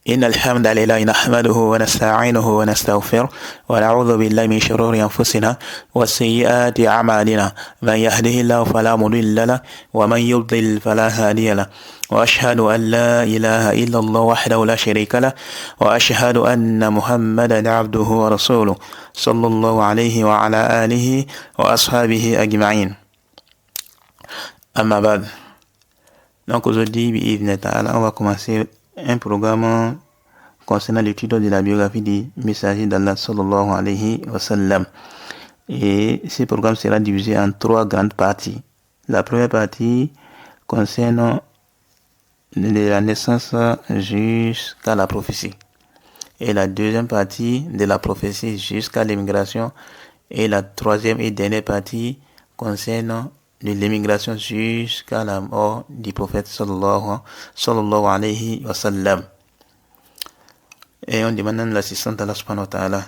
إن الحمد لله نحمده ونستعينه ونستغفره ونعوذ بالله من شرور أنفسنا وسيئات أعمالنا من يهده الله فلا مضل له ومن يضلل فلا هادي له وأشهد أن لا إله إلا الله وحده لا شريك له وأشهد أن محمدا عبده ورسوله صلى الله عليه وعلى آله وأصحابه أجمعين. أما بعد. Donc aujourd'hui, on va commencer un programme concernant l'étude de la biographie du messager d'Allah sallallahu alayhi wa sallam. Et ce programme sera divisé en 3 grandes parties. La première partie concerne de la naissance jusqu'à la prophétie. Et la deuxième partie de la prophétie jusqu'à l'émigration. Et la troisième et dernière partie concerne de l'émigration jusqu'à la mort du prophète sallallahu alayhi wa sallam. Et on demande l'assistance d'Allah subhanahu wa ta'ala.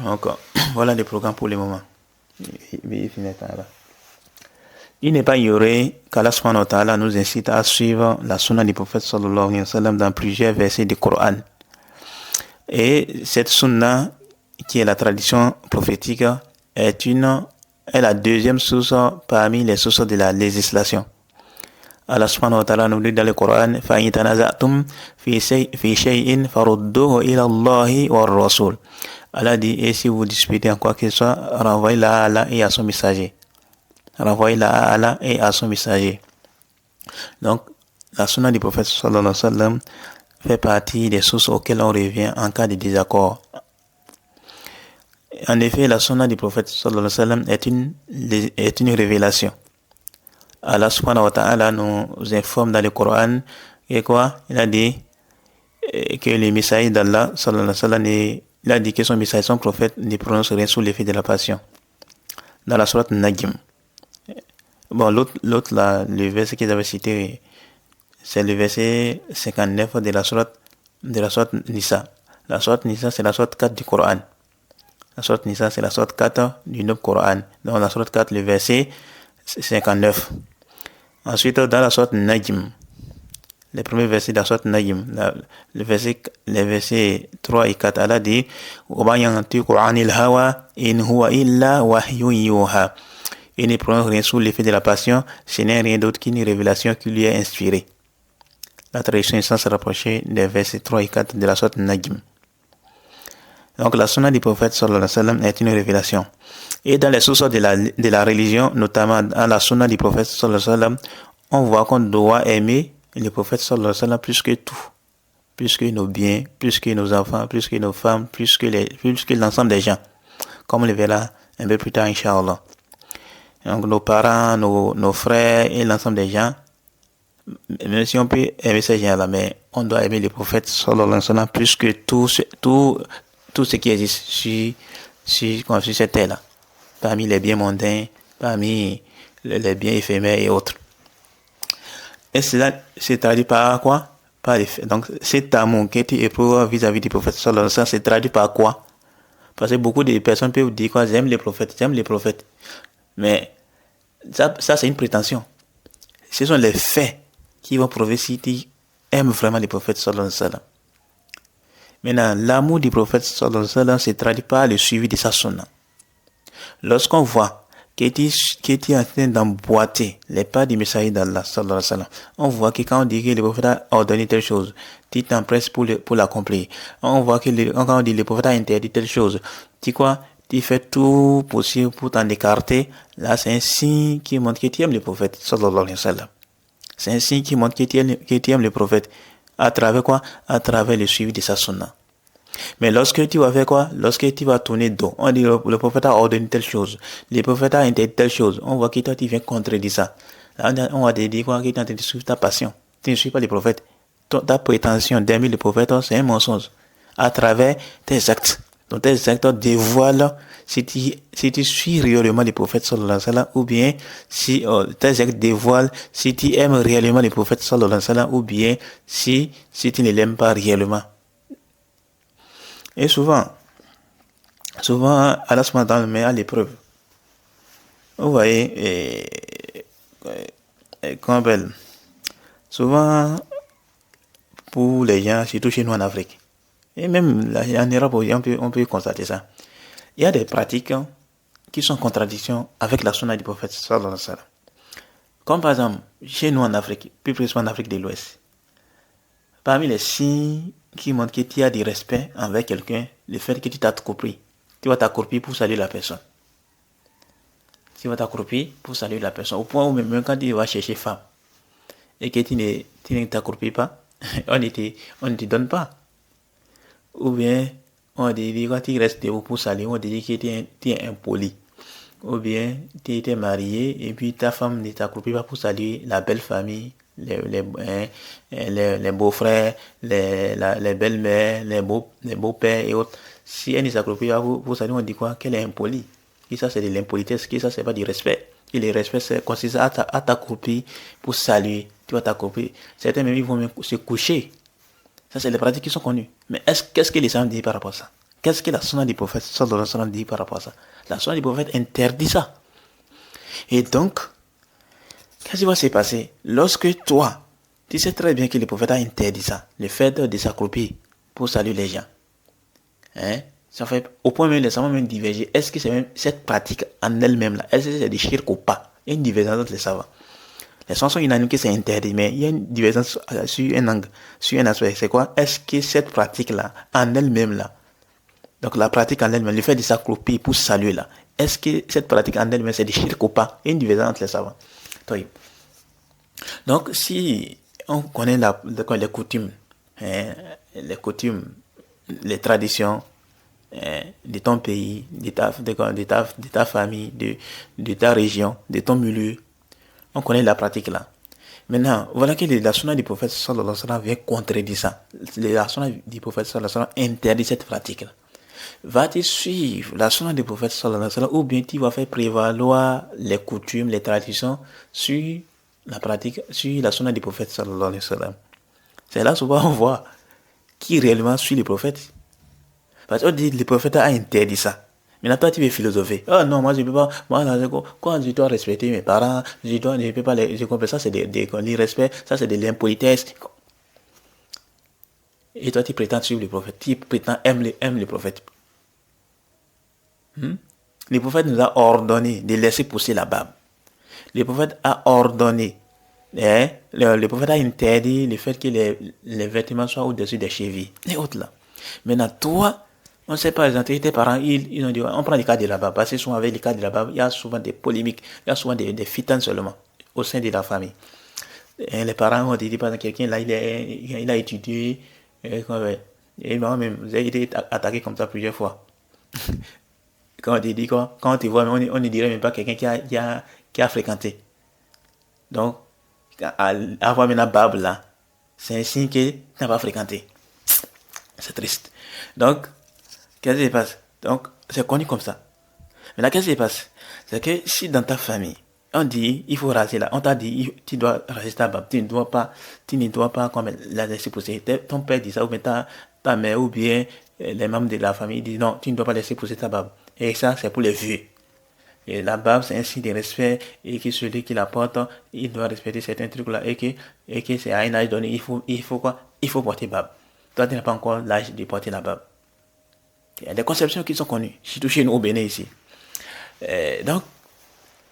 Donc, voilà le programme pour le moment. Il n'est pas ignoré qu'Allah subhanahu wa ta'ala nous incite à suivre la sunna du prophète sallallahu alayhi wa sallam dans plusieurs versets du Coran. Et cette sunna, qui est la tradition prophétique, est la deuxième source parmi les sources de la législation. Allah subhanahu wa ta'ala nous dit dans le Coran فَإِنْ تَنَازَعْتُمْ فِي شَيْءٍ فَرُدُّوهُ إِلَى اللَّهِ وَالرَّسُولِ. Allah dit, et si vous disputez en quoi que ce soit, renvoyez-la à Allah et à son messager. Renvoyez-la à Allah et à son messager. Donc, la sunna du prophète sallallahu alayhi wa sallam fait partie des sources auxquelles on revient en cas de désaccord. En effet, la sunna du prophète sallallahu alayhi wa sallam est une révélation. Allah subhanahu wa ta'ala nous informe dans le Coran et quoi? Il a dit que les messages d'Allah sallallahu alayhi wa sallam, il a dit que son message, son prophète, ne prononce rien sous l'effet de la passion. Dans la sourate Najm. Bon, l'autre là, le verset qu'ils avaient cité, c'est le verset 59 de la sourate Nisa. La sourate Nisa, c'est la sourate 4 du Coran. La sourate Nisa, c'est la sourate 4 du Nouveau Coran. Donc la sourate 4, le verset 59. Ensuite, dans la sourate Najm, le premier verset de la sourate Najm, les versets 3 et 4, Allah dit وَمَا يَنْطِقُ عَنِ الْهَوَىٰ إِنْ هُوَ إِلَّا وَحْيٌ يُوحَىٰ. Il ne prononce rien sous l'effet de la passion, ce n'est rien d'autre qu'une révélation qui lui est inspirée. La traduction est sans se rapprocher des versets 3 et 4 de la sourate Najm. Donc la sunna du prophète sallallahu alayhi wa sallam est une révélation. Et dans les sources de la religion, notamment dans la sunna du prophète sallallahu alayhi wa sallam, on voit qu'on doit aimer le prophète sallallahu alayhi wa sallam plus que tout. Plus que nos biens, plus que nos enfants, plus que nos femmes, plus que l'ensemble des gens. Comme on le verra un peu plus tard, Inch'Allah. Donc nos parents, nos frères et l'ensemble des gens, même si on peut aimer ces gens-là, mais on doit aimer le prophète sallallahu alayhi wa sallam plus que tout ce qui existe sur cette terre-là, parmi les biens mondains, parmi les biens éphémères et autres. Et cela se traduit par quoi? Donc, cet amour qui est éprouvé vis-à-vis du prophète sallallahu alayhi wa sallam se traduit par quoi? Parce que beaucoup de personnes peuvent dire quoi? J'aime les prophètes. Mais ça c'est une prétention. Ce sont les faits qui vont prouver si tu aimes vraiment les prophètes sallallahu alayhi wa sallam. Maintenant, l'amour du prophète sallallahu alayhi wa sallam se traduit par le suivi de sa sunna. Lorsqu'on voit qu'il est en train d'emboîter les pas du messager d'Allah sallallahu alayhi wa sallam, on voit que quand on dit que le prophète a ordonné telle chose, tu t'empresses pour l'accomplir. On voit que quand on dit que le prophète a interdit telle chose, tu fais tout possible pour t'en écarter. Là, c'est un signe qui montre que tu aimes le prophète sallallahu alayhi wa sallam. C'est un signe qui montre que tu aimes le prophète. À travers quoi? À travers le suivi de sa sunna. Mais lorsque tu vas faire quoi? Lorsque tu vas tourner dos, on dit le prophète a ordonné telle chose, le prophète a interdit telle chose, on voit que toi tu viens contredire ça. Là, on va te dire quoi? Que tu es en train de suivre ta passion. Tu ne suis pas le prophète. Ta prétention d'aimer le prophète, c'est un mensonge. À travers tes actes. Donc tes actes dévoilent si tu suis réellement le prophète sallallahu alayhi wa sallam, ou bien si tes actes dévoilent si tu aimes réellement le prophète sallallahu alayhi wa sallam, ou bien si tu ne l'aimes pas réellement. Et souvent, Allah subhanahu wa ta'ala met à l'épreuve. Vous voyez, comment on appelle? Souvent, pour les gens, surtout chez nous en Afrique. Et même là, en Europe, on peut constater ça. Il y a des pratiques qui sont en contradiction avec la sunna du prophète sallallahu alayhi wa sallam. Comme par exemple, chez nous en Afrique, plus précisément en Afrique de l'Ouest, parmi les signes qui montrent que tu as du respect envers quelqu'un, le fait que tu t'accroupis. Tu vas t'accroupir pour saluer la personne. Tu vas t'accroupir pour saluer la personne. Au point où même quand tu vas chercher femme et que tu ne t'accroupis pas, on ne te donne pas. Ou bien, on te dit quand tu restes debout pour saluer, on te dit que tu es impoli. Ou bien, tu étais marié et puis ta femme ne t'accroupit pas pour saluer la belle famille, les beaux-frères, les belles-mères, les beaux-pères et autres. Si elle ne s'accroupit pas pour saluer, on dit quoi? Qu'elle est impolie. Et ça, c'est de l'impolitesse. Et ça, c'est pas du respect. Et le respect, c'est consiste à t'accroupir pour saluer. Tu vas t'accroupir. Certains même, ils vont même se coucher. Ça, c'est les pratiques qui sont connues. Mais qu'est-ce que l'islam dit par rapport à ça? Qu'est-ce que la sunna du prophète sallallahu alayhi wa sallam dit par rapport à ça? La sunna du prophète interdit ça. Et donc, qu'est-ce qui va se passer? Lorsque toi, tu sais très bien que le prophète a interdit ça, le fait de s'accroupir pour saluer les gens. Ça fait, au point même, les savants même diverger. Est-ce que c'est même cette pratique en elle-même là, est-ce que c'est des shirk ou pas? Il y a une divergence entre les savants. Les savants sont unanimes que c'est interdit, mais il y a une divergence sur un angle, sur un aspect. C'est quoi? Est-ce que cette pratique là, en elle-même là, donc la pratique en elle-même, le fait de s'accroupir pour saluer là, est-ce que cette pratique en elle-même c'est des shirk ou pas? Il y a une divergence entre les savants. Donc si on connaît les coutumes, les traditions de ton pays, de ta famille, de ta région, de ton milieu, on connaît la pratique là. Maintenant, voilà que la sunna du prophète sallallahu alayhi wa sallam vient contredire ça. La sunna du prophète sallallahu alayhi wa sallam interdit cette pratique là. Va-t-il suivre la sunna du prophète sallallahu alayhi wa sallam ou bien tu vas faire prévaloir les coutumes, les traditions sur la pratique, sur la sunna du prophète sallallahu alayhi wa sallam? C'est là souvent on voit qui réellement suit le prophète. Parce qu'on dit le prophète a interdit ça. Maintenant toi tu veux philosopher. Oh non, moi je peux pas, moi quand je dois respecter mes parents, je peux pas les, je comprends ça, c'est l'irrespect, ça c'est de l'impolitesse. Et toi tu prétends suivre le prophète, tu prétends aimer le prophète. Le prophète nous a ordonné de laisser pousser la barbe. Le prophète a ordonné, le prophète a interdit le fait que les vêtements soient au-dessus des chevilles. Et autres là. Maintenant, toi, on ne sait pas, tes parents, ils ont dit, on prend le cas de la barbe. Parce que souvent avec le cas de la barbe, il y a souvent des polémiques, il y a souvent des fitanes seulement au sein de la famille. Et les parents ont dit, par exemple, quelqu'un là, il a étudié, et moi-même, vous avez été attaqué comme ça plusieurs fois. Quand on te dit quoi, quand on te voit, on ne dirait même pas quelqu'un qui a fréquenté. Donc, avoir maintenant barbe là, c'est un signe que tu n'as pas fréquenté. C'est triste. Donc, qu'est-ce qui se passe? Donc, c'est connu comme ça. Mais là, qu'est-ce qui se passe? C'est que si dans ta famille, on dit, il faut raser là, on t'a dit, tu dois raser ta barbe, tu ne dois pas comme la laisser pousser. Ton père dit ça, ou bien ta mère, ou bien les membres de la famille disent non, tu ne dois pas laisser pousser ta barbe. Et ça, c'est pour les vieux. Et la barbe, c'est un signe de respect, et que celui qui la porte, il doit respecter certains trucs là, et que c'est à un âge donné, il faut quoi? Il faut porter barbe. Toi, tu n'as pas encore l'âge de porter la barbe. Il y a des conceptions qui sont connues, surtout chez nous au Bénin ici. Donc,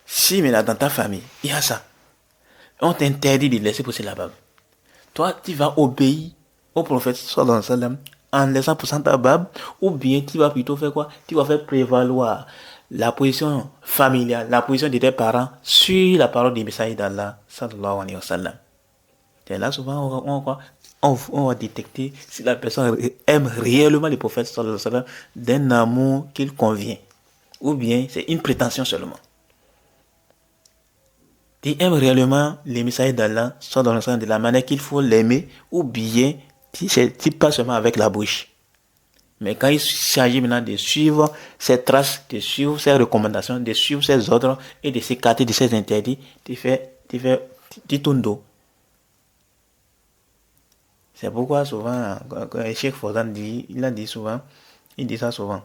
si maintenant dans ta famille, il y a ça, on t'interdit de laisser pousser la barbe. Toi, tu vas obéir au prophète sallallahu alayhi wa sallam en laissant pousser ta barbe, ou bien tu vas plutôt faire quoi? Tu vas faire prévaloir la position familiale, la position de tes parents sur la parole du messager d'Allah sallallahu alayhi wa sallam. Et là, souvent, on va détecter si la personne aime réellement le prophète sallallahu alayhi wa sallam d'un amour qu'il convient, ou bien c'est une prétention seulement. Tu aimes réellement les messages d'Allah sallallahu alayhi wa sallam de la manière qu'il faut l'aimer, ou bien tu pas seulement avec la bouche. Mais quand il s'agit maintenant de suivre ses traces, de suivre ses recommandations, de suivre ses ordres et de s'écarter de ses interdits, tu tournes dos. C'est pourquoi souvent, Cheikh Fawzan dit, il dit ça souvent.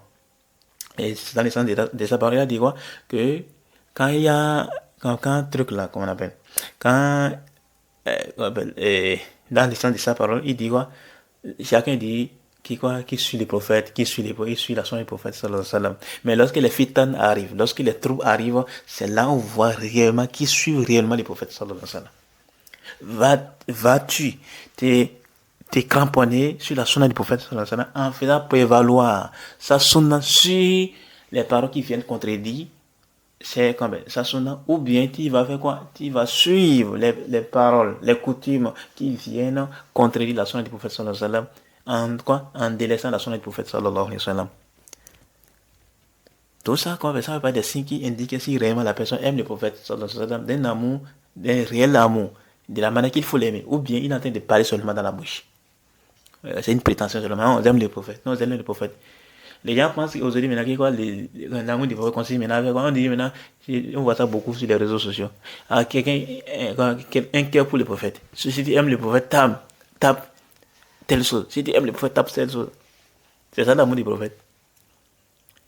Et c'est dans le sens de sa parole, il a dit quoi? Que quand un truc là, comment on appelle? Quand dans le sens de sa parole, il dit quoi? Chacun dit qui suit les prophètes, qui suit la sunna des prophètes, sallallahu alayhi wa sallam. Mais lorsque les fitan arrivent, lorsque les troubles arrivent, c'est là où on voit réellement qui suit réellement les prophètes, sallallahu alayhi wa sallam. Vas-tu te cramponner sur la sunna du prophète, sallallahu alayhi wa sallam, en faisant prévaloir sa sunna sur les paroles qui viennent contredire c'est comme ça sunna, ou bien tu vas faire quoi? Tu vas suivre les paroles, les coutumes qui viennent contredire la sunna du prophète sallallahu alayhi wa sallam, en délaissant la sunna du prophète sallallahu alayhi wa sallam. Tout ça, ça ne veut pas des signes qui indiquent si réellement la personne aime le prophète sallallahu alayhi wa sallam, d'un amour, d'un réel amour, de la manière qu'il faut l'aimer, ou bien il est en train de parler seulement dans la bouche. C'est une prétention seulement, on aime le prophète, non, on aime le prophète. Les gens pensent qu'aujourd'hui, maintenant, l'amour du prophète consiste maintenant, on dit maintenant, on voit ça beaucoup sur les réseaux sociaux. Un cœur pour le prophète. Si tu aimes le prophète, tape telle chose. Si tu aimes le prophète, tape telle chose. C'est ça l'amour du prophète.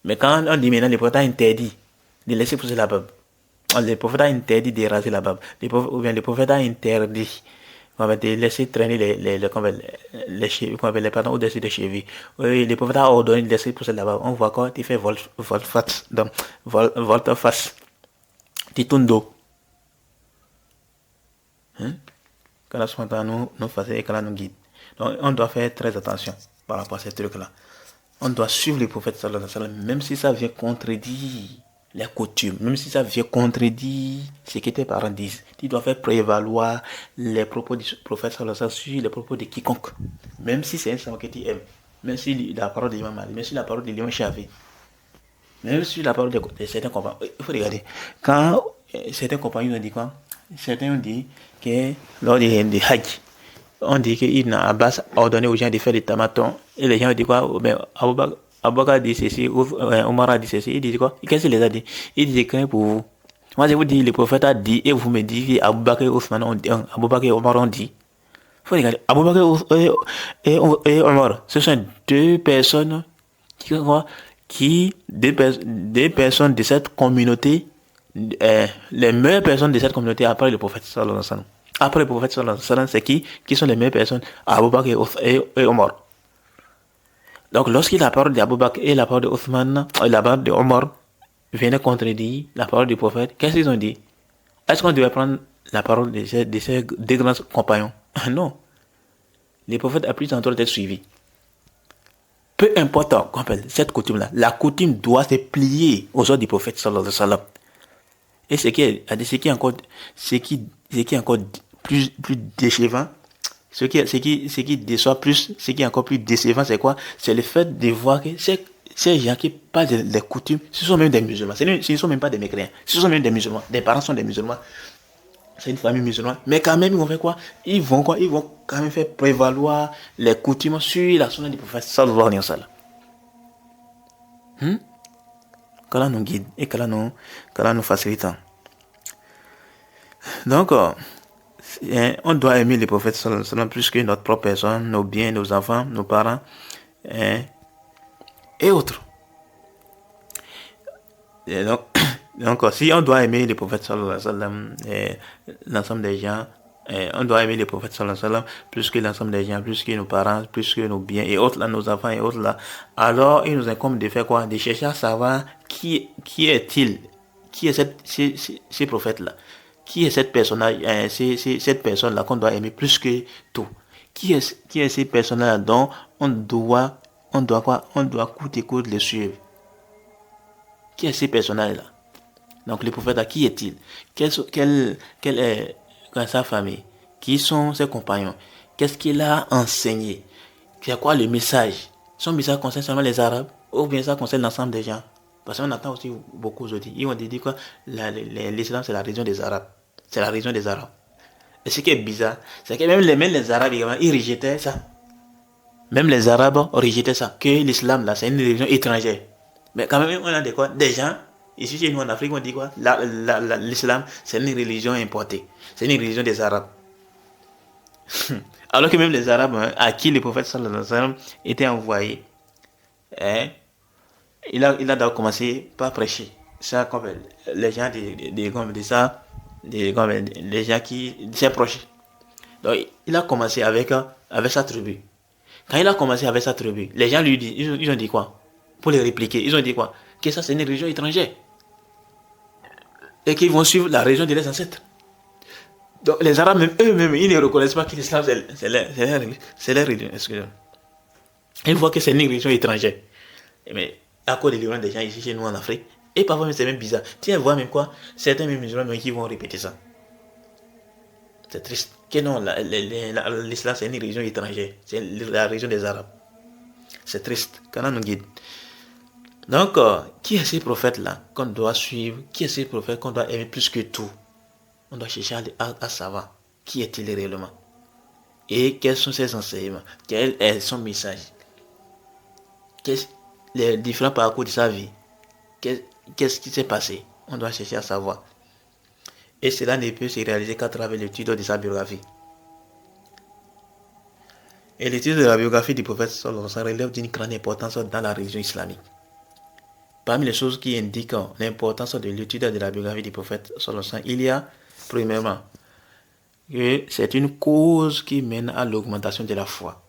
Mais quand on dit maintenant, le prophète a interdit de laisser pousser la barbe. Le prophète a interdit de raser la barbe. Ou bien le prophète a interdit de laisser traîner les cheveux, au-dessus des cheveux. Le prophète a ordonné de laisser pousser la barbe. On voit quoi? Tu fais volte-face. Tu tournes dos. Quand la soin nous fasse et quand nous guide. Donc on doit faire très attention par rapport à ces trucs-là. On doit suivre le prophète sallallahu alayhi wa sallam, même si ça vient contredire les coutumes, même si ça vient contredire ce que tes parents disent. Tu dois faire prévaloir les propos du prophète sallallahu alayhi wa sallam sur les propos de quiconque. Même si c'est un savant que tu aimes, même si la parole de l'imam Malik, même si la parole de l'imam Shafi, même si la parole de certains compagnons. Il faut regarder. Quand certains compagnons ont dit quoi? Certains ont dit que lors des Hajj, on dit que Ibn Abbas a ordonné aux gens de faire des tamatons. Et les gens ont dit quoi? Aboubakar a dit ceci, Omar a dit ceci. Il dit quoi? Qu'est-ce qu'il les a dit? Il dit que pour vous. Moi, je vous dis, le prophète a dit, et vous me dites Aboubakar et Ousmane ont dit, Aboubakar et Omar ont dit. Il faut regarder. Aboubakar et Omar, ce sont deux personnes deux personnes de cette communauté, les meilleures personnes de cette communauté après le prophète sallallahu alayhi wa sallam. Après le prophète sallallahu alayhi wa sallam, c'est qui sont les meilleures personnes? Abu Bakr et Omar. Donc lorsqu'il la parole d'Abu Bakr et la parole de Othman et la parole de Omar viennent contredire la parole du prophète, qu'est-ce qu'ils ont dit? Est-ce qu'on devait prendre la parole de ces deux grands compagnons? Non. Le prophète a plus en droit d'être suivi. Peu importe cette coutume-là, la coutume doit se plier aux ordres du prophète sallallahu alayhi wa sallam. Et ce qui est encore plus décevant, ce qui déçoit plus, ce qui est encore plus décevant, c'est quoi? C'est le fait de voir que ces gens qui parlent des coutumes, ce sont même des musulmans. Ce ne sont même pas des mécréants. Ce sont même des musulmans. Des parents sont des musulmans. C'est une famille musulmane. Mais quand même, ils vont faire quoi? Ils vont quand même faire prévaloir les coutumes sur la sunna du prophète sallallahu alayhi wa sallam. Qu'Allah nous guide et qu'Allah nous facilite. Donc, on doit aimer les prophètes sallallahu alayhi wa sallam plus que notre propre personne, nos biens, nos enfants, nos parents et autres. Et donc, si on doit aimer les prophètes sallallahu alayhi wa sallam, l'ensemble des gens, on doit aimer les prophètes sallallahu alayhi wa sallam plus que l'ensemble des gens, plus que nos parents, plus que nos biens et autres là, nos enfants et autres là. Alors, il nous incombe de faire quoi? De chercher à savoir qui est-il? Qui est ces prophètes-là? Qui est cette personne-là qu'on doit aimer plus que tout? Qui est ces personnes-là dont on doit coûte et coûte les suivre? Qui est ces personnes-là? Donc le prophète, qui est-il? Quelle est sa famille? Qui sont ses compagnons? Qu'est-ce qu'il a enseigné? C'est quoi le message? Son message concerne seulement les Arabes ou bien ça concerne l'ensemble des gens? Parce qu'on entend aussi beaucoup aujourd'hui. Ils ont dit que l'islam c'est la religion des Arabes. C'est la religion des Arabes. Et ce qui est bizarre, c'est que même les Arabes, ils rejetaient ça. Même les Arabes rejetaient ça. Que l'islam là, c'est une religion étrangère. Mais quand même, on a des gens, ici chez nous en Afrique, on dit quoi? L'islam, c'est une religion importée. C'est une religion des Arabes. Alors que même les Arabes, à qui le prophète sallallahu alayhi wa sallam était envoyé, il a d'abord commencé par prêcher. Ça, comme les gens les gens qui s'approchent. Donc, il a commencé avec sa tribu. Quand il a commencé avec sa tribu, les gens lui disent, ils ont dit quoi? Pour les répliquer, ils ont dit quoi? Que ça, c'est une religion étrangère. Et qu'ils vont suivre la religion de leurs ancêtres. Donc, les Arabes, même, eux-mêmes, ils ne reconnaissent pas que l'islam, c'est leur religion. Excusez-moi. Ils voient que c'est une religion étrangère. Mais à cause de l'ignorance des gens ici chez nous en Afrique, et parfois c'est même bizarre. Tu vois même quoi, certains musulmans qui vont répéter ça. C'est triste. Que non, l'islam c'est une religion étrangère. C'est la religion des Arabes. C'est triste. Qu'Allah nous guide. Donc, qui est ces prophètes-là qu'on doit suivre? Qui est ces prophètes qu'on doit aimer plus que tout? On doit chercher à savoir qui est-il réellement. Et quels sont ses enseignements? Quel est son message? Les différents parcours de sa vie. Qu'est-ce qui s'est passé? On doit chercher à savoir. Et cela ne peut se réaliser qu'à travers l'étude de sa biographie. Et l'étude de la biographie du prophète sallallahu alayhi wa sallam relève d'une grande importance dans la religion islamique. Parmi les choses qui indiquent l'importance de l'étude de la biographie du prophète sallallahu alayhi wa sallam, il y a, premièrement, que c'est une cause qui mène à l'augmentation de la foi.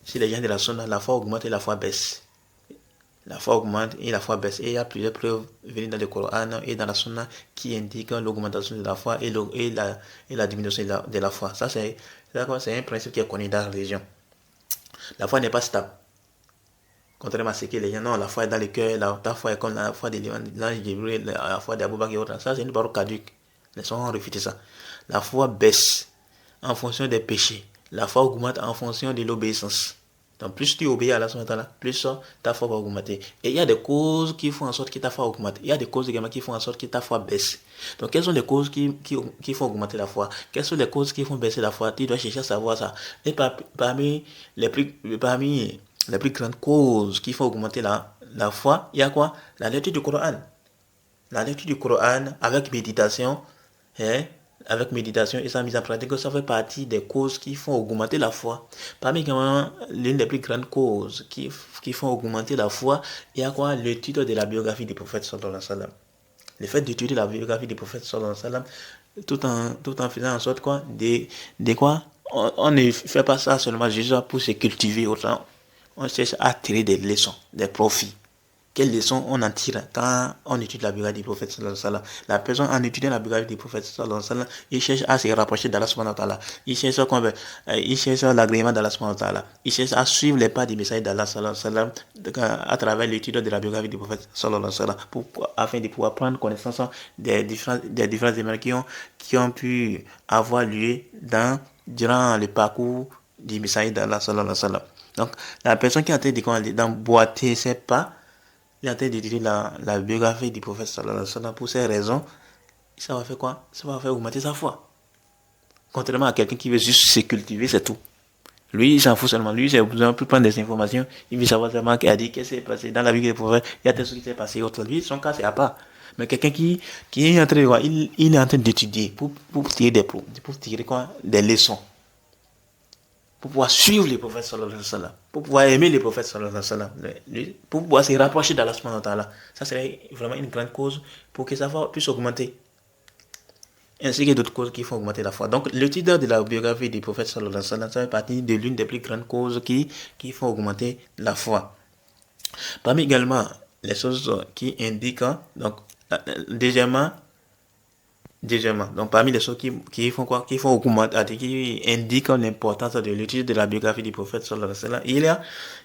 Si les gens de la sunna, la foi augmente et la foi baisse. La foi augmente et la foi baisse. Et il y a plusieurs preuves venues dans le Coran et dans la Sunna qui indiquent l'augmentation de la foi et la diminution de la foi. Ça, c'est un principe qui est connu dans la religion. La foi n'est pas stable. Contrairement à ce que les gens non, la foi est dans le cœur, ta foi est comme la foi de l'ange Gabriel, la foi d'Abou Bakr et autres. Ça, c'est une parole caduque. Les gens ont refuté ça. La foi baisse en fonction des péchés. La foi augmente en fonction de l'obéissance. Donc, plus tu obéis à Allah, plus ta foi va augmenter. Et il y a des causes qui font en sorte que ta foi augmente. Il y a des causes également qui font en sorte que ta foi baisse. Donc, quelles sont les causes qui font augmenter la foi? Quelles sont les causes qui font baisser la foi? Tu dois chercher à savoir ça. Et parmi les plus grandes causes qui font augmenter la foi, il y a quoi? La lecture du Coran. La lecture du Coran avec méditation, et sa mise en pratique, ça fait partie des causes qui font augmenter la foi. Parmi également l'une des plus grandes causes qui font augmenter la foi, il y a quoi? L'étude de la biographie du prophète sallallahu alayhi wa sallam. Le fait d'étudier la biographie du prophète sallallahu alayhi wa sallam, tout en faisant en sorte quoi? De quoi? On ne fait pas ça seulement juste pour se cultiver, autant on cherche à tirer des leçons, des profits. Quelles leçons on en tire quand on étudie la biographie du prophète sallallahu alayhi wa sallam? La personne en étudiant la biographie du prophète sallallahu alayhi wa sallam, il cherche à se rapprocher d'Allah subhanahu wa ta'ala. Il cherche l'agrément d'Allah subhanahu wa ta'ala. Il cherche à suivre les pas du message d'Allah sallallahu alayhi wa sallam à travers l'étude de la biographie du prophète sallallahu alayhi wa sallam afin de pouvoir prendre connaissance des différents événements qui ont pu avoir lieu durant le parcours du message d'Allah sallallahu alayhi wa sallam. Donc, la personne qui est en train d'emboîter ses pas, il est en train d'étudier la biographie du prophète sallallahu alayhi wa sallam pour ces raisons, ça va faire quoi? Ça va faire augmenter sa foi. Contrairement à quelqu'un qui veut juste se cultiver, c'est tout. Lui, il s'en fout seulement. Lui, c'est besoin de prendre des informations. Il veut savoir seulement qu'il a dit qu'est-ce qui s'est passé dans la vie du prophète. Il y a des choses qui s'est passé. Autre. Lui, son cas, c'est à part. Mais quelqu'un qui est en train de voir, il est en train d'étudier pour tirer pour tirer quoi? Des leçons. Pour pouvoir suivre les prophètes sallallahu alayhi wa sallam, pour pouvoir aimer les prophètes sallallahu alayhi wa sallam, pour pouvoir se rapprocher d'Allah subhanahu wa ta'ala. Ça serait vraiment une grande cause pour que sa foi puisse augmenter. Ainsi que d'autres causes qui font augmenter la foi. Donc, l'étude de la biographie du prophète sallallahu alayhi wa sallam, ça fait partie de l'une des plus grandes causes qui font augmenter la foi. Parmi également les choses qui indiquent, donc, deuxièmement, donc parmi les choses qui font augmenter, qui indiquent l'importance de l'étude de la biographie du prophète sallallahu alayhi wa sallam,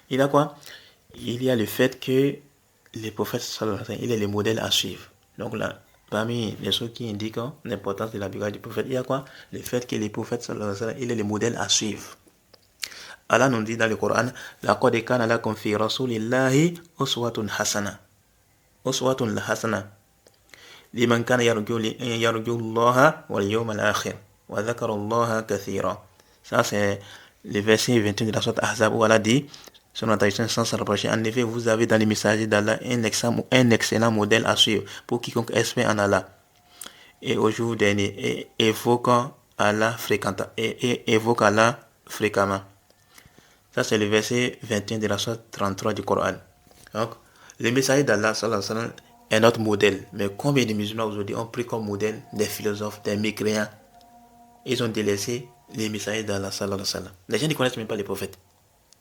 il y a quoi? Il y a le fait que le prophète sallallahu alayhi wa sallam, il est le modèle à suivre. Donc là, parmi les choses qui indiquent l'importance de la biographie du prophète, il y a quoi? Le fait que le prophète sallallahu alayhi wa sallam, il est le modèle à suivre. Allah nous dit dans le Coran, laqad kana lakum fi rasulillahi uswatun hasana. Uswatun hasana. لمن كان يرجو الله واليوم الآخر وذكر الله كثيرا. Ça c'est le verset 21 de la sourate Ahzab où Allah dit sur notre tradition sans se rapprocher. En effet, vous avez dans les messages d'Allah un excellent modèle à suivre pour quiconque espère en Allah et au jour dernier et évoque Allah fréquemment. Ça c'est le verset 21 de la sourate 33 du Coran. Donc le messager d'Allah sallallahu alayhi wa sallam est notre modèle. Mais combien de musulmans aujourd'hui ont pris comme modèle des philosophes, des mécréants? Ils ont délaissé les messagers d'Allah sallallahu alayhi wa sallam. Les gens ne connaissent même pas les prophètes.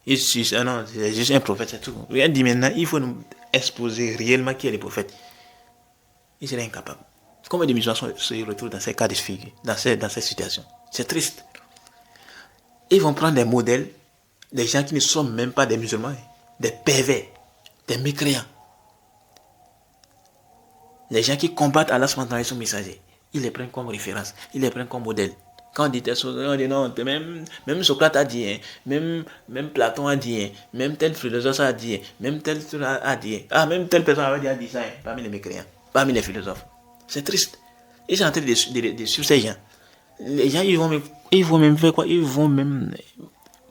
Ils se disent, ah non, c'est juste un prophète, c'est tout. Regarde, dit maintenant, il faut nous exposer réellement qui est le prophète. Ils seraient incapables. Combien de musulmans se retrouvent dans ces cas de figure, dans ces situations? C'est triste. Ils vont prendre des modèles, des gens qui ne sont même pas des musulmans, des pervers, des mécréants. Les gens qui combattent Allah subhanahu son messager, ils les prennent comme référence, ils les prennent comme modèle. Quand on dit telle chose, on dit non, même Socrate a dit, hein, même Platon a dit, hein, même tel philosophe a dit, même tel a dit, même telle personne a dit ça, hein, parmi les mécréants, parmi les philosophes. C'est triste. Ils sont en train de suivre ces gens. Les gens, ils vont même faire quoi? Ils vont même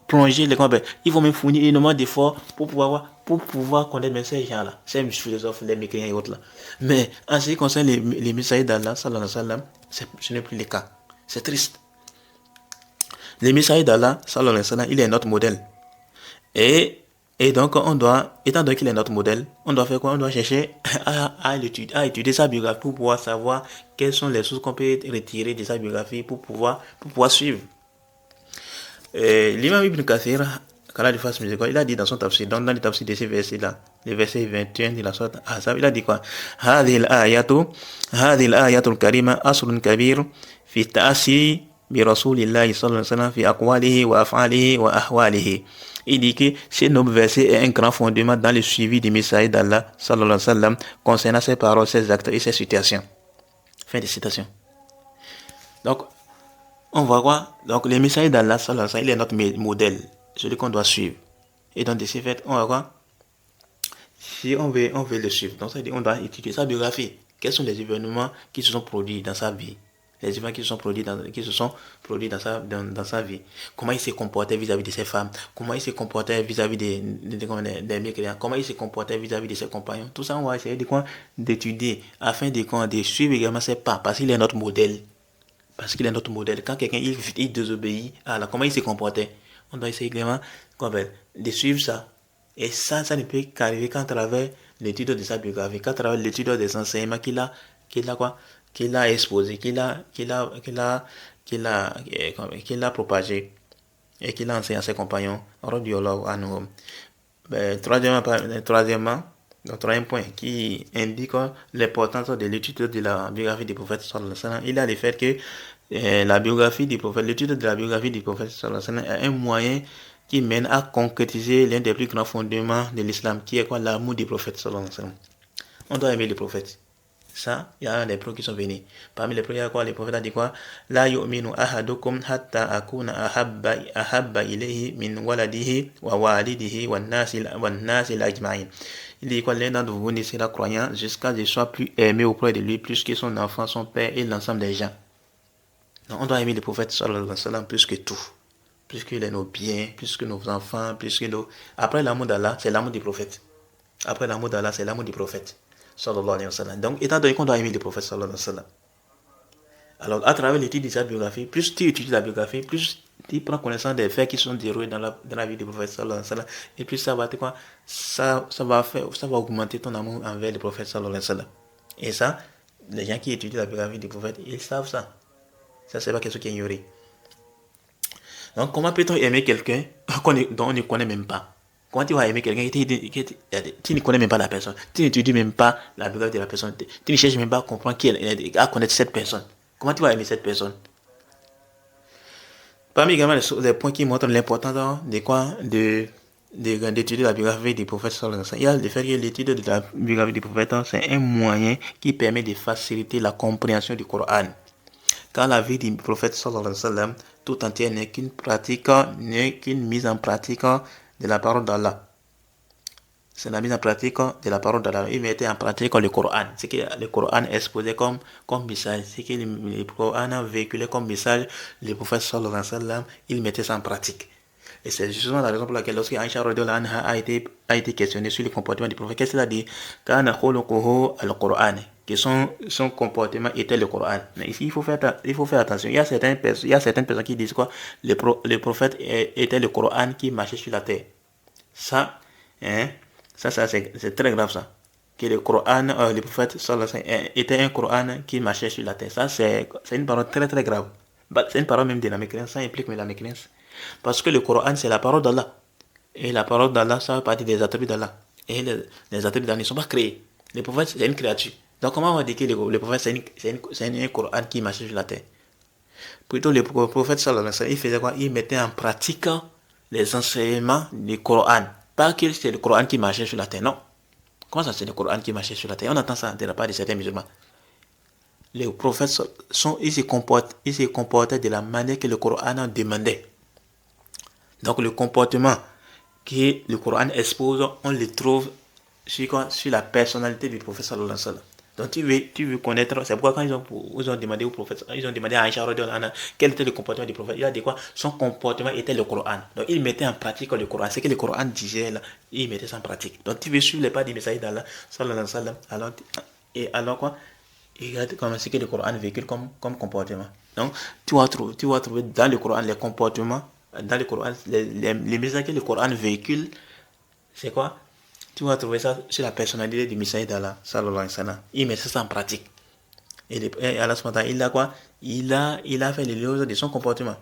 plonger les combats. Ils vont même fournir énormément d'efforts pour pouvoir connaître même ces gens-là, ces philosophes, les mécréants et autres là. Mais en ce qui concerne les messagers d'Allah, sallallahu alayhi wa sallam, ce n'est plus le cas. C'est triste. Les messagers d'Allah, sallallahu alayhi wa sallam, il est notre modèle. Et donc, étant donné qu'il est notre modèle, on doit faire quoi? On doit chercher à étudier sa biographie pour pouvoir savoir quelles sont les choses qu'on peut retirer de sa biographie pour pouvoir suivre. L'imam Ibn Kathir, il a dit dans son tafsir, dans le tafsir de ces versets-là, les versets 21 de la sourate Ahzab, il a dit quoi? هذه الآية الكريمة أصل كبير في التأسي برسول الله صلى الله عليه وسلم في أقواله وأفعاله وأحواله. Il dit que ce noble verset est un grand fondement dans le suivi des messages d'Allah sallallahu alayhi wa sallam concernant ses paroles, ses actes et ses situations. Fin de citation. Donc, on voit quoi? Donc, les messages d'Allah sallallahu alayhi wa sallam, il est notre modèle, celui qu'on doit suivre. Et donc, de ce fait, on voit quoi? Si on veut le suivre, donc ça veut dire on doit étudier sa biographie. Quels sont les événements qui se sont produits dans sa vie? Les événements qui se sont produits dans sa vie. Comment il s'est comporté vis-à-vis de ses femmes, comment il s'est comporté vis-à-vis des mécréants, comment il s'est comporté vis-à-vis de ses compagnons. Tout ça, on va essayer d'étudier afin de suivre également ses pas, parce qu'il est notre modèle. Quand quelqu'un il désobéit à Allah, comment il s'est comporté, on doit essayer également de suivre ça. Et ça ne peut qu'arriver qu'à travers l'étude de sa biographie, qu'à travers l'étude des enseignements qu'il a exposé, qu'il a propagé et qu'il a enseigné à ses compagnons. Troisièmement, le troisième point qui indique l'importance de l'étude de la biographie du prophète sallallahu alayhi wa sallam, il a le fait que l'étude de la biographie du prophète sallallahu alayhi wa sallam est un moyen qui mène à concrétiser l'un des plus grands fondements de l'islam, qui est quoi? L'amour du prophète sallallahu alayhi wa sallam. On doit aimer le prophète. Ça, il y a des preuves qui sont venus. Parmi les preuves, il y a quoi? Les prophètes ont dit quoi? La yu'minu ahadukum hatta akuna ahabba ilayhi min waladihi wa walidihi wa nasi l'ajma'in. Il dit quoi? L'un d'entre vous ne sera croyant jusqu'à ce qu'il soit plus aimé auprès de lui, plus que son enfant, son père et l'ensemble des gens. Donc, on doit aimer le prophète sallallahu alayhi wa sallam plus que tout. Plus que nos biens, plus que nos enfants, plus que nos... Après l'amour d'Allah, c'est l'amour du prophète. Après l'amour d'Allah, c'est l'amour du prophète. Sallallahu alayhi wa sallam. Donc, étant donné qu'on doit aimer le prophète sallallahu alayhi wa sallam, alors à travers l'étude de sa biographie, plus tu étudies la biographie, plus tu prends connaissance des faits qui sont déroulés dans la vie du prophète sallallahu alayhi wa sallam, et puis ça va augmenter ton amour envers le prophète sallallahu alayhi wa sallam. Et ça, les gens qui étudient la biographie du prophète, ils savent ça. Ça, c'est pas quelque chose qui est ignoré. Donc, comment peut-on aimer quelqu'un dont on ne connaît même pas? Comment tu vas aimer quelqu'un tu ne connais même pas la personne, tu n'étudies même pas la biographie de la personne, tu ne cherches même pas à comprendre à connaître cette personne. Comment tu vas aimer cette personne? Parmi également les points qui montrent l'importance d'étudier la biographie du prophète sallallahu alayhi wa sallam, il y a le fait que l'étude de la biographie du prophète, c'est un moyen qui permet de faciliter la compréhension du Coran. Car la vie du prophète sallallahu alayhi wa sallam tout entière n'est qu'une mise en pratique de la parole d'Allah. C'est la mise en pratique de la parole d'Allah. Il mettait en pratique le Coran. C'est que le Coran exposait comme message. C'est que le Coran véhiculait comme message. Le prophète sallallahu alayhi wa sallam, il mettait ça en pratique. Et c'est justement la raison pour laquelle lorsque Aïcha radhiyallahu anha a été questionnée sur le comportement du prophète, qu'est-ce qu'il a dit? Kana khuluquhu al-Qur'an, que son comportement était le Coran. Mais ici, il faut faire attention. Il y a certaines personnes qui disent quoi? Le prophète était le Coran qui marchait sur la terre. Ça, c'est très grave ça. Que le prophète sallallahu alayhi wa sallam était un Coran qui marchait sur la terre. Ça, c'est une parole très très grave. C'est une parole même de la mécréance, ça implique même la mécréance. Parce que le Coran, c'est la parole d'Allah. Et la parole d'Allah, ça fait partie des attributs d'Allah. Et les attributs d'Allah ne sont pas créés. Les prophètes, c'est une créature. Donc comment on va dire que le prophète, c'est un Coran qui marche sur la terre? Plutôt, le prophète, sallallahu alayhi wa sallam, il faisait quoi? Il mettait en pratique les enseignements du Coran. Pas que c'est le Coran qui marchait sur la terre, non. Comment ça, c'est le Coran qui marchait sur la terre? On entend ça de la part de certains musulmans. Les prophètes, ils se comportaient de la manière que le Coran demandait. Donc le comportement que le Coran expose, on le trouve sur la personnalité du prophète sallallahu alayhi wa sallam. Donc tu veux connaître, c'est pourquoi quand ils ont demandé au prophète, ils ont demandé à Aïcha quel était le comportement du prophète, il a dit quoi? Son comportement était le Coran. Donc il mettait en pratique le Coran. C'est que le Coran disait là, il mettait ça en pratique. Donc tu veux suivre les pas du messager d'Allah sallallahu alayhi wa sallam, alors quoi? Il regarde comment c'est que le Coran véhicule comme comportement. Donc tu vas trouver dans le Coran les comportements, dans le Coran, les messages que le Coran véhicule, c'est quoi? Tu vas trouver ça sur la personnalité du messager d'Allah, sallallahu alayhi wa sallam. Il met ça en pratique. Et Allah subhanahu il a quoi? Il a fait l'éloge de son comportement.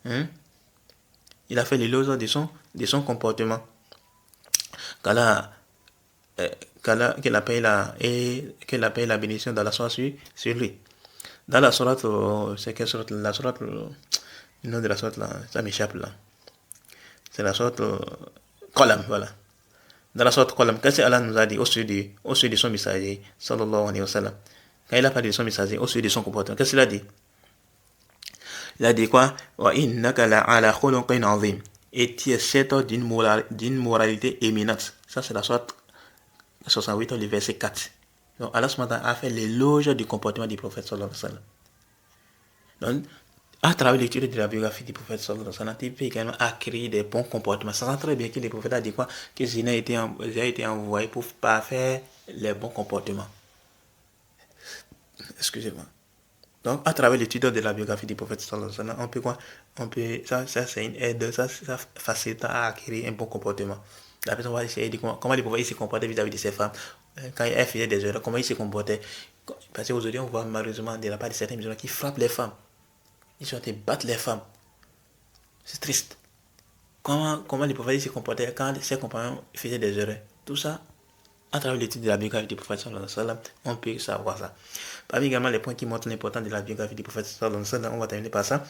Il a fait l'éloge de son comportement. Qu'Allah, que la paix et la bénédiction d'Allah soit sur lui. Dans la sourate, c'est quelle sourate? La sourate, le nom de la sourate là, ça m'échappe là. C'est la sourate Qalam, voilà. Dans la sourate Qalam, qu'est-ce que Allah nous a dit au sujet de son messager, sallallahu alayhi wa sallam? Quand il a parlé de son messager, au sujet de son comportement, qu'est-ce qu'il a dit? Il a dit quoi? Wa innaka la'ala khuluqin azim. Et tu es certes d'une moralité éminente. Ça, c'est la sourate 68, le verset 4. Donc, Allah a fait l'éloge du comportement du prophète sallallahu alayhi wa sallam. Donc, à travers l'étude de la biographie du prophète sallallahu alayhi wa sallam, tu peux également acquérir des bons comportements. Ça sent très bien que le prophète a dit quoi? Que Zina a été envoyé pour parfaire les bons comportements. Excusez-moi. Donc, à travers l'étude de la biographie du prophète sallallahu alayhi wa sallam, on peut quoi? Ça c'est une aide, ça facilite à acquérir un bon comportement. La personne va essayer de comment le prophète se comportait vis-à-vis de ses femmes. Quand elle faisait des erreurs, comment il se comportait. Parce qu'aujourd'hui, on voit malheureusement de la part de certains musulmans qui frappent les femmes. Ils sont en train de battre les femmes. C'est triste. Comment le prophète se comportait quand ses compagnons faisaient des erreurs. Tout ça, à travers l'étude de la biographie du prophète sallallahu alayhi wa sallam, on peut savoir ça. Parmi également les points qui montrent l'importance de la biographie du prophète sallallahu alayhi wa sallam, on va terminer par ça.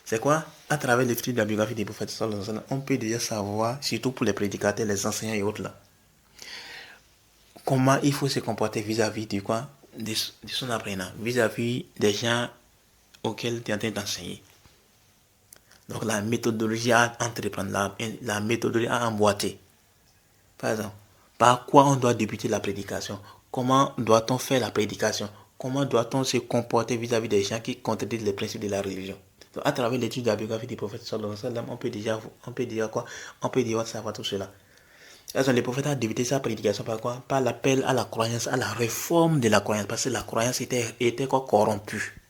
C'est quoi? À travers l'étude de la biographie du prophète sallallahu alayhi wa sallam, on peut déjà savoir, surtout pour les prédicateurs, les enseignants et autres là, comment il faut se comporter vis-à-vis de quoi? De son apprenant, vis-à-vis des gens auxquels tu es en train d'enseigner. Donc la méthodologie à entreprendre, la méthodologie à emboîter. Par exemple, par quoi on doit débuter la prédication? Comment doit-on faire la prédication? Comment doit-on se comporter vis-à-vis des gens qui contredisent les principes de la religion? Donc, à travers l'étude de la biographie du prophète sallallahu alayhi wa sallam, on peut dire quoi? On peut dire savoir tout cela. Le prophète a débuté sa prédication par quoi? Par l'appel à la croyance, à la réforme de la croyance, parce que la croyance était quoi? Corrompue.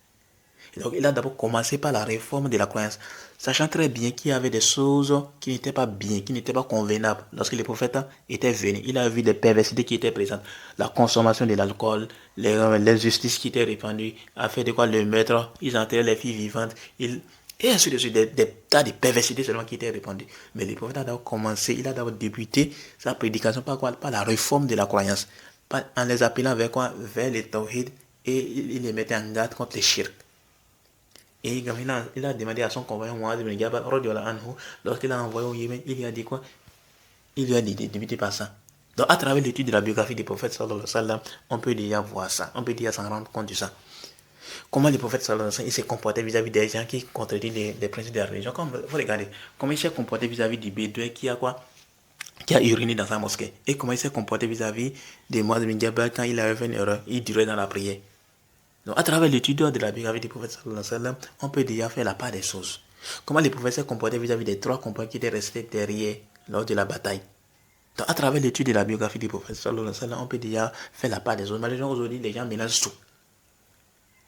Et donc il a d'abord commencé par la réforme de la croyance, sachant très bien qu'il y avait des choses qui n'étaient pas bien, qui n'étaient pas convenables. Lorsque le prophète était venu, il a vu des perversités qui étaient présentes, la consommation de l'alcool, les injustices qui étaient répandues, a fait de quoi le maître, ils enterraient les filles vivantes, et ainsi de suite, des tas de perversités seulement qui étaient répandues. Mais le prophète a d'abord commencé, il a d'abord débuté sa prédication par quoi? Par la réforme de la croyance, en les appelant vers quoi? Vers le tawhid, et il les mettait en garde contre les shirk. Et il a demandé à son compagnon Muaz ibn Jabal, lorsqu'il a envoyé au Yémen, il lui a dit quoi? Il lui a dit de débuter par ça. Donc, à travers l'étude de la biographie du prophète sallallahu alayhi wa sallam, on peut déjà voir ça, on peut déjà s'en rendre compte de ça. Comment le prophète sallallahu alayhi wa sallam il s'est comporté vis-à-vis des gens qui contredisent les principes de la religion. Comme vous regardez, comment il s'est comporté vis-à-vis du bédouin qui a quoi? Qui a uriné dans sa mosquée. Et comment il s'est comporté vis-à-vis de Muaz ibn Jabal quand il avait fait une erreur, il durait dans la prière. Donc, à travers l'étude de la biographie du prophète sallallahu alayhi wa sallam, on peut déjà faire la part des choses. Comment le prophète s'est comporté vis-à-vis des 3 compagnons qui étaient restés derrière lors de la bataille. Donc, à travers l'étude de la biographie du prophète sallallahu alayhi wa sallam, on peut déjà faire la part des choses. Malheureusement, aujourd'hui, les gens mélangent tout.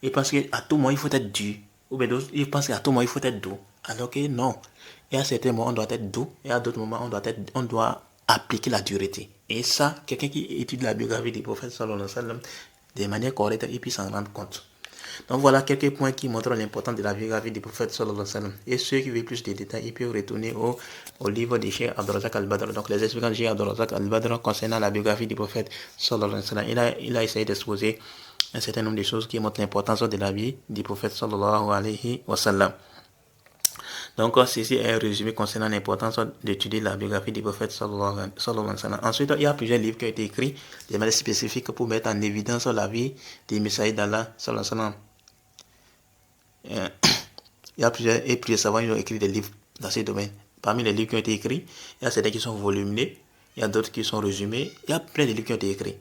Ils pensent qu'à tout moment, il faut être dur. Ou bien d'autres, ils pensent qu'à tout moment, il faut être doux. Alors que non. Et à certains moments, on doit être doux. Et à d'autres moments, on doit appliquer la dureté. Et ça, quelqu'un qui étudie la biographie du prophète sallallahu alayhi wa sallam, de manière correcte, il peut s'en rendre compte. Donc voilà quelques points qui montrent l'importance de la biographie du prophète sallallahu alayhi wa sallam. Et ceux qui veulent plus de détails, ils peuvent retourner au livre de Cheikh Abdurrazak Al-Badr. Donc les explications de Cheikh Abdurrazak Al-Badr concernant la biographie du prophète sallallahu alayhi wa sallam. Il a essayé d'exposer un certain nombre de choses qui montrent l'importance de la vie du prophète sallallahu alayhi wa sallam. Donc, ceci est un résumé concernant l'importance d'étudier la biographie du prophète sallallahu alayhi wa sallam. Ensuite, il y a plusieurs livres qui ont été écrits de manière spécifique pour mettre en évidence la vie des messages d'Allah sallallahu alayhi wa sallam. Il y a plusieurs savants qui ont écrit des livres dans ce domaine. Parmi les livres qui ont été écrits, il y a certains qui sont volumineux, il y a d'autres qui sont résumés, il y a plein de livres qui ont été écrits.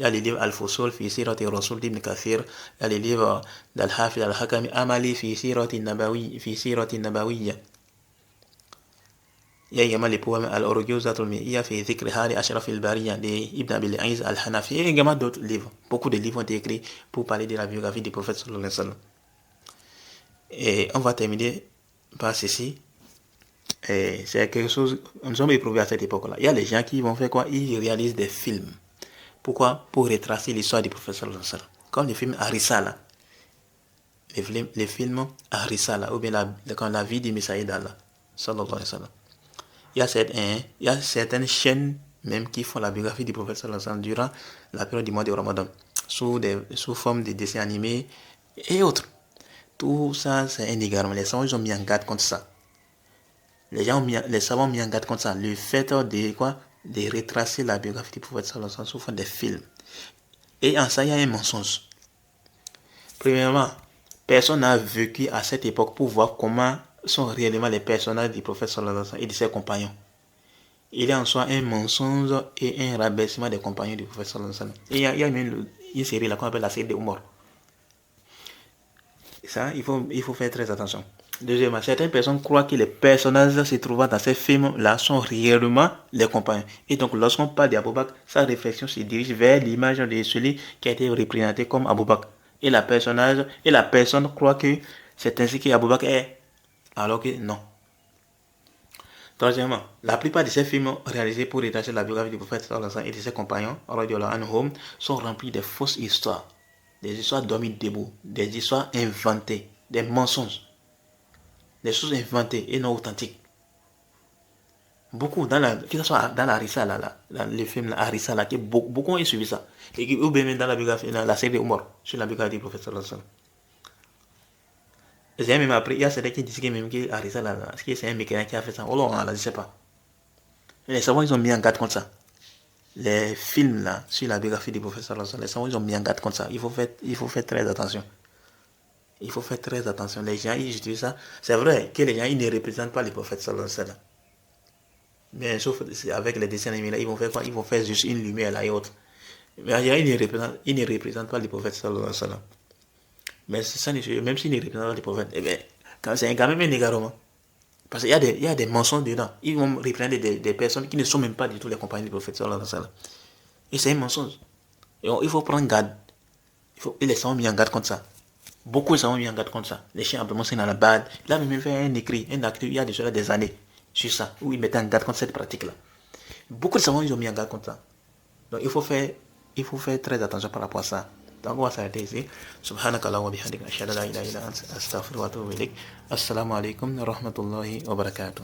Il y a les livres Al-Fusul fi Sirati Rasul d'Ibn Kathir, il y a les livres d'Al-Hafid Al-Hakami Amali fi Sirati Nabawiyya. Il y a également les poèmes Al-Urujuzat al-Mi'iyya fi Dhikri Hali Ashraf al-Bariyya d'Ibn Abil Aiz Al-Hanafi. Il y a également d'autres livres. Beaucoup de livres ont été écrits pour parler de la biographie du prophète sallallahu alayhi wa sallam. Et on va terminer par ceci. Et c'est quelque chose, nous sommes éprouvés à cette époque-là. Il y a les gens qui vont faire quoi? Ils réalisent des films. Pourquoi? Pour retracer l'histoire du prophète sallallahu alayhi wa sallam. Comme les films Arisala. Les films Arisala, ou bien la vie du Messaïd d'Allah sallallahu alayhi wa sallam. Il y a certaines chaînes même qui font la biographie du prophète sallallahu alayhi wa sallam durant la période du mois de Ramadan, sous forme de dessins animés et autres. Tout ça, c'est un égarement. Les savants, ils ont mis en garde contre ça. Les savants ont mis en garde contre ça. Le fait de retracer la biographie du prophète sallallahu alayhi wa sallam sous forme de films. Et en ça, il y a un mensonge. Premièrement, personne n'a vécu à cette époque pour voir comment sont réellement les personnages du prophète sallallahu alayhi wa sallam et de ses compagnons. Il y a en soi un mensonge et un rabaissement des compagnons du prophète sallallahu alayhi wa sallam. Et il y a même une série là qu'on appelle la série des Umar. Ça, il faut faire très attention. Deuxièmement, certaines personnes croient que les personnages se trouvant dans ces films-là sont réellement les compagnons. Et donc, lorsqu'on parle d'Abou Bakr, sa réflexion se dirige vers l'image de celui qui a été représenté comme Abou Bakr. Et la personne croit que c'est ainsi qu'Abou Bakr est. Alors que non. Troisièmement, la plupart de ces films réalisés pour retracer la biographie du prophète sallallahu alayhi wa sallam et de ses compagnons, radiyallahu anhum, sont remplis de fausses histoires. Des histoires dormies debout, des histoires inventées, des mensonges, des choses inventées et non authentiques. Beaucoup, que ce soit dans la Risala, dans le film Risala, beaucoup ont suivi ça. Ou bien même dans la biographie, dans la série de Umar, sur la biographie du prophète sallallahu alayhi wa sallam. Et même après, il y a certains qui disent que même que Risala, c'est un mécanicien qui a fait ça. Oh non, je ne sais pas. Les savants, ils ont mis en garde contre ça. Les films là, sur la biographie du prophète sallallahu alayhi wa sallam, ils ont mis en garde contre ça. Il faut faire très attention. Il faut faire très attention. Les gens, ils utilisent ça. C'est vrai que les gens, ils ne représentent pas le prophète sallallahu alayhi wa sallam. Mais sauf avec les dessins animés là, ils vont faire quoi? Ils vont faire juste une lumière là et autre. Mais en général, ils ne représentent pas le prophète sallallahu alayhi wa sallam. Mais ça, même s'ils ne représentent pas le prophète, eh bien, c'est quand même un égarement. Parce qu'il y a des mensonges dedans. Ils vont reprendre des personnes qui ne sont même pas du tout les compagnons du prophète sallallahu alayhi wa sallam. Et c'est un mensonge. Et il faut prendre garde. Et les savants ont mis en garde contre ça. Beaucoup de savants ont mis en garde contre ça. Les chiens Abdel Mohsen Al-Abbad, il a même fait un écrit il y a déjà des années sur ça, où il mettait en garde contre cette pratique-là. Beaucoup de savants ils ont mis en garde contre ça. Donc il faut faire très attention par rapport à ça. Donc on va s'arrêter ici. Subhanakallah wa bihamdika ashhadu an la ilaha illa anta astaghfiruka wa atubu ilaik. Assalamu alaikum wa rahmatullahi wa barakatuh.